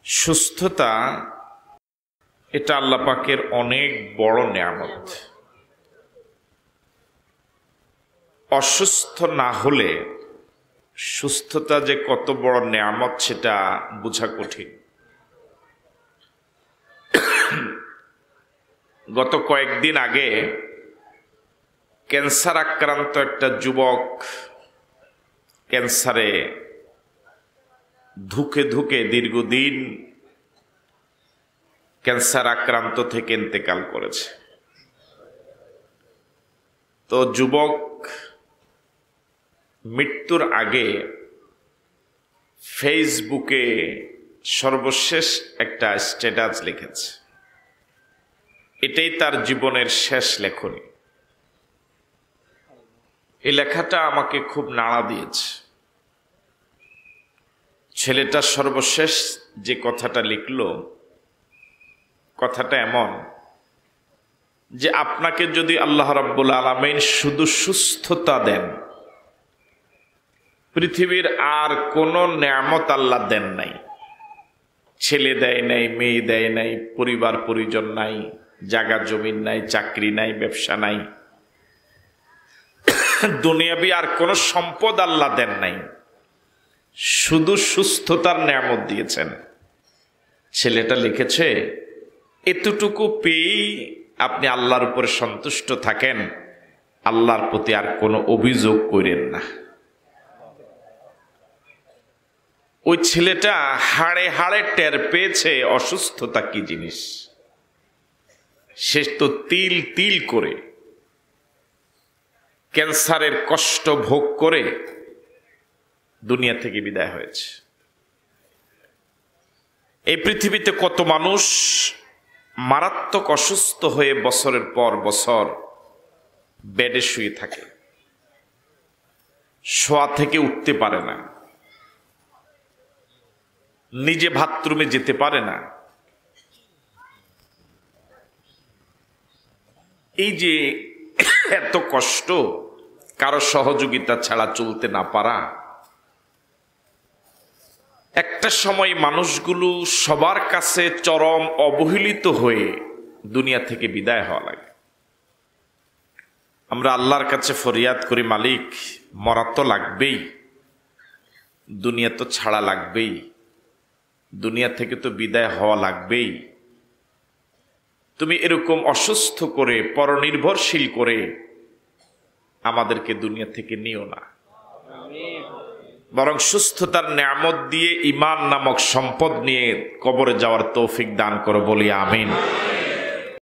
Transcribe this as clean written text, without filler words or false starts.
সুস্থতা এটা আল্লাহ পাকের অনেক বড় নেয়ামত। অসুস্থ না হলে সুস্থতা যে কত বড় নেয়ামত সেটা বোঝা কঠিন। গত কয়েকদিন আগে ক্যান্সার আক্রান্ত একটা যুবক ক্যান্সারে ধুকে ধুকে দীর্ঘদিন ক্যান্সার আক্রান্ত থেকে ইন্তেকাল করেছে। তো যুবক মৃত্যুর আগে ফেসবুকে সর্বশেষ একটা স্ট্যাটাস লিখেছে। এটাই তার জীবনের শেষ লেখনী। এই লেখাটা আমাকে খুব নাড়া দিয়েছে। ছেলেটা সর্বশেষ যে কথাটা লিখল, কথাটা এমন যে আপনাকে যদি আল্লাহ রাব্বুল আলামিন শুধু সুস্থতা দেন, পৃথিবীর আর কোনো নেয়ামত আল্লাহ দেন নাই, ছেলে দেয় নাই, মেয়ে দেয় নাই, পরিবার পরিজন নাই, জায়গা জমিন নাই, চাকরি নাই, ব্যবসা নাই, দুনিয়াবি আর কোনো সম্পদ আল্লাহ দেন নাই, শুধু সুস্থতার নেয়ামত দিয়েছেন। ছেলেটা লিখেছে, এতটুকু পেয়েই আপনি আল্লাহর উপরে সন্তুষ্ট থাকেন, আল্লাহর প্রতি আর কোনো অভিযোগ করেন না। ওই ছেলেটা হাড়ে হাড়ে টের পেয়েছে অসুস্থতা কি জিনিস। সে তো তিল তিল করে ক্যান্সারের কষ্ট ভোগ করে দুনিয়া থেকে বিদায় হয়েছে। এই পৃথিবীতে কত মানুষ মারাত্মক অসুস্থ হয়ে বছরের পর বছর বেডে শুয়ে থাকে, শোয়া থেকে উঠতে পারে না, নিজে বাথরুমে যেতে পারে না। এই যে এত কষ্ট, কারো সহযোগিতা ছাড়া চলতে না পারা, একটা সময় মানুষগুলো সবার কাছে চরম অবহেলিত হয়ে দুনিয়া থেকে বিদায় হওয়া লাগে। আমরা আল্লাহর কাছে ফরিয়াদ করি, মালিক মরা তো লাগবেই, দুনিয়া তো ছাড়া লাগবেই, দুনিয়া থেকে তো বিদায় হওয়া লাগবেই। তুমি এরকম অসুস্থ করে পরনির্ভরশীল করে আমাদেরকে দুনিয়া থেকে নিও না, বরং সুস্থতার নেয়ামত দিয়ে ঈমান নামক সম্পদ নিয়ে কবরে যাওয়ার তৌফিক দান করো, বলি আমিন।